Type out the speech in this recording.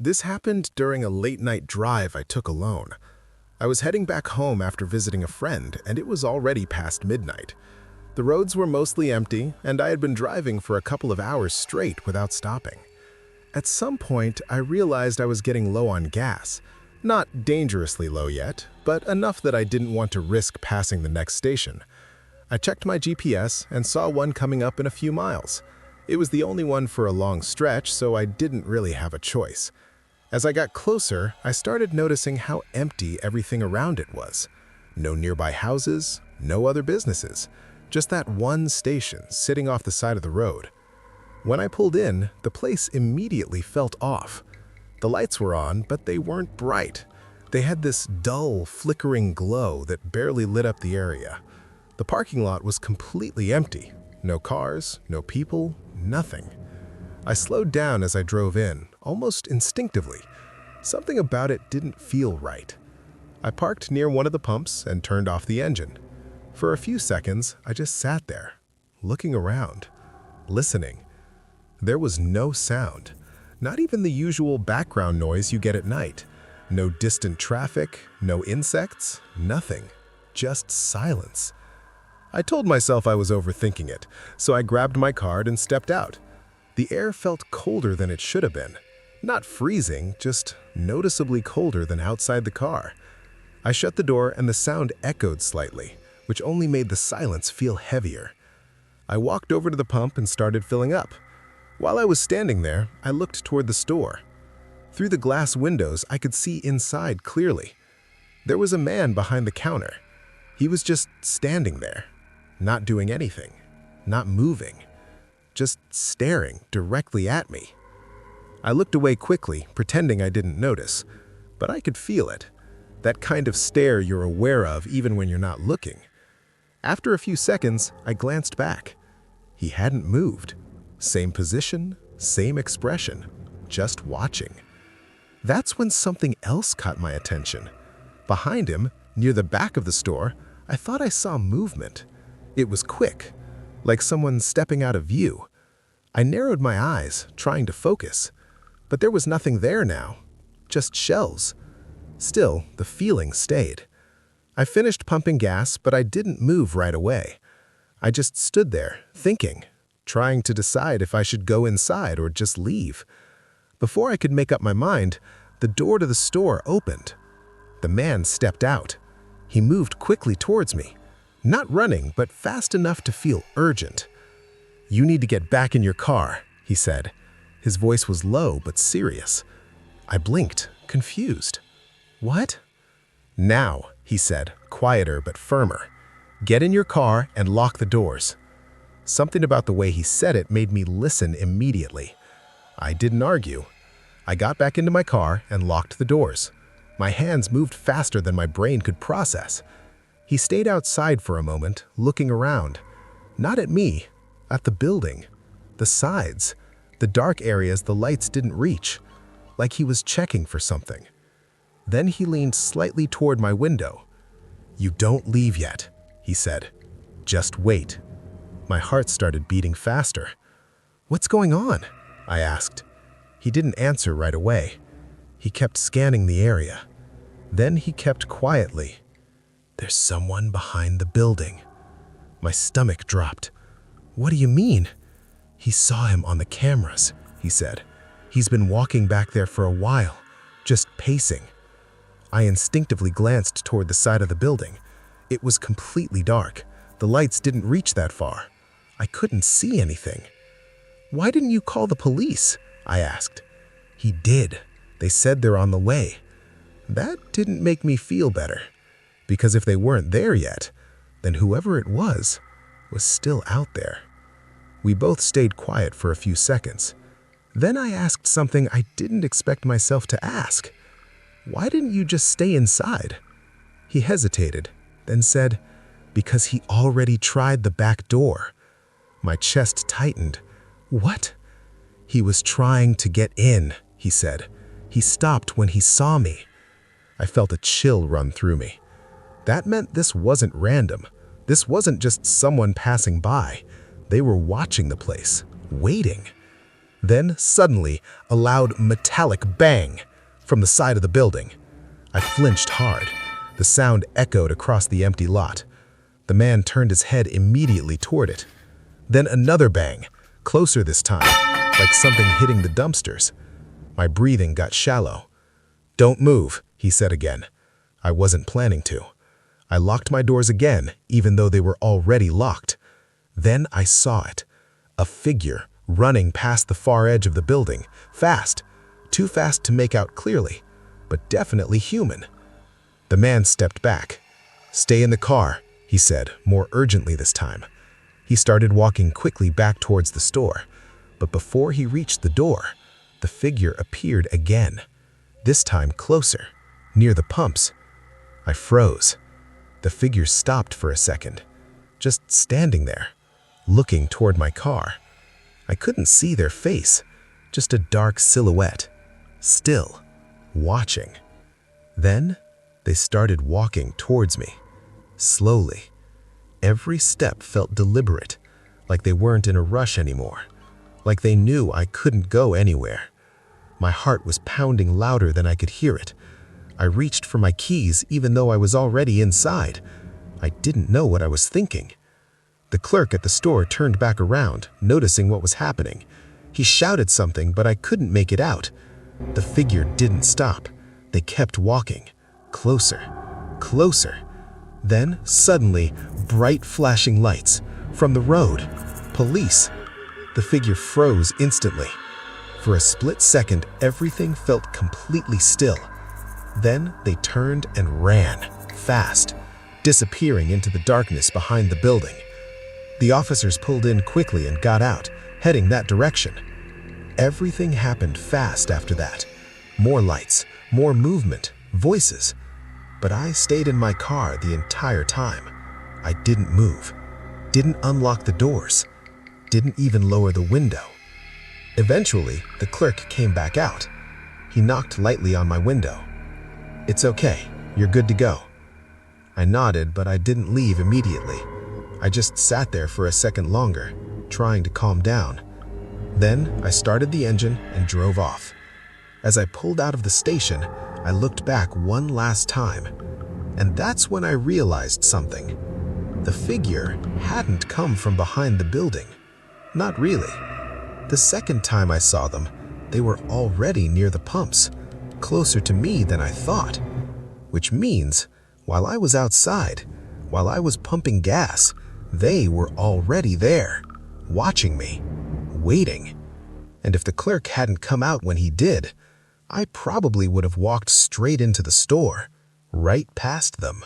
This happened during a late-night drive I took alone. I was heading back home after visiting a friend, and it was already past midnight. The roads were mostly empty, and I had been driving for a couple of hours straight without stopping. At some point, I realized I was getting low on gas. Not dangerously low yet, but enough that I didn't want to risk passing the next station. I checked my GPS and saw one coming up in a few miles. It was the only one for a long stretch, so I didn't really have a choice. As I got closer, I started noticing how empty everything around it was. No nearby houses, no other businesses, just that one station sitting off the side of the road. When I pulled in, the place immediately felt off. The lights were on, but they weren't bright. They had this dull, flickering glow that barely lit up the area. The parking lot was completely empty. No cars, no people, nothing. I slowed down as I drove in, almost instinctively. Something about it didn't feel right. I parked near one of the pumps and turned off the engine. For a few seconds, I just sat there, looking around, listening. There was no sound, not even the usual background noise you get at night. No distant traffic, no insects, nothing. Just silence. I told myself I was overthinking it, so I grabbed my card and stepped out. The air felt colder than it should have been. Not freezing, just noticeably colder than outside the car. I shut the door and the sound echoed slightly, which only made the silence feel heavier. I walked over to the pump and started filling up. While I was standing there, I looked toward the store. Through the glass windows, I could see inside clearly. There was a man behind the counter. He was just standing there, not doing anything, not moving, just staring directly at me. I looked away quickly, pretending I didn't notice, but I could feel it. That kind of stare you're aware of even when you're not looking. After a few seconds, I glanced back. He hadn't moved. Same position, same expression, just watching. That's when something else caught my attention. Behind him, near the back of the store, I thought I saw movement. It was quick, like someone stepping out of view. I narrowed my eyes, trying to focus, but there was nothing there now, just shells. Still, the feeling stayed. I finished pumping gas, but I didn't move right away. I just stood there, thinking, trying to decide if I should go inside or just leave. Before I could make up my mind, the door to the store opened. The man stepped out. He moved quickly towards me. Not running, but fast enough to feel urgent. "You need to get back in your car," he said. His voice was low but serious. I blinked, confused. "What?" "Now," he said, quieter but firmer. "Get in your car and lock the doors." Something about the way he said it made me listen immediately. I didn't argue. I got back into my car and locked the doors. My hands moved faster than my brain could process. He stayed outside for a moment, looking around. Not at me, at the building, the sides, the dark areas the lights didn't reach, like he was checking for something. Then he leaned slightly toward my window. "You don't leave yet," he said. "Just wait." My heart started beating faster. "What's going on?" I asked. He didn't answer right away. He kept scanning the area. Then he kept quietly. "There's someone behind the building." My stomach dropped. "What do you mean?" "He saw him on the cameras," he said. "He's been walking back there for a while, just pacing." I instinctively glanced toward the side of the building. It was completely dark. The lights didn't reach that far. I couldn't see anything. "Why didn't you call the police?" I asked. "He did. They said they're on the way." That didn't make me feel better, because if they weren't there yet, then whoever it was still out there. We both stayed quiet for a few seconds. Then I asked something I didn't expect myself to ask. "Why didn't you just stay inside?" He hesitated, then said, "Because he already tried the back door." My chest tightened. "What?" "He was trying to get in," he said. "He stopped when he saw me." I felt a chill run through me. That meant this wasn't random. This wasn't just someone passing by. They were watching the place, waiting. Then, suddenly, a loud metallic bang from the side of the building. I flinched hard. The sound echoed across the empty lot. The man turned his head immediately toward it. Then another bang, closer this time, like something hitting the dumpsters. My breathing got shallow. "Don't move," he said again. I wasn't planning to. I locked my doors again, even though they were already locked. Then I saw it. A figure running past the far edge of the building, fast. Too fast to make out clearly, but definitely human. The man stepped back. "Stay in the car," he said, more urgently this time. He started walking quickly back towards the store, but before he reached the door, the figure appeared again, this time closer, near the pumps. I froze. The figure stopped for a second, just standing there, looking toward my car. I couldn't see their face, just a dark silhouette, still, watching. Then they started walking towards me, slowly. Every step felt deliberate, like they weren't in a rush anymore, like they knew I couldn't go anywhere. My heart was pounding louder than I could hear it. I reached for my keys even though I was already inside. I didn't know what I was thinking. The clerk at the store turned back around, noticing what was happening. He shouted something, but I couldn't make it out. The figure didn't stop. They kept walking, closer, closer. Then, suddenly, bright flashing lights from the road. Police. The figure froze instantly. For a split second, everything felt completely still. Then they turned and ran, fast, disappearing into the darkness behind the building. The officers pulled in quickly and got out, heading that direction. Everything happened fast after that. More lights, more movement, voices. But I stayed in my car the entire time. I didn't move, didn't unlock the doors, didn't even lower the window. Eventually, the clerk came back out. He knocked lightly on my window. "It's okay, you're good to go." I nodded, but I didn't leave immediately. I just sat there for a second longer, trying to calm down. Then I started the engine and drove off. As I pulled out of the station, I looked back one last time, and that's when I realized something. The figure hadn't come from behind the building. Not really. The second time I saw them, they were already near the pumps, closer to me than I thought. Which means, while I was outside, while I was pumping gas, they were already there, watching me, waiting. And if the clerk hadn't come out when he did, I probably would have walked straight into the store, right past them.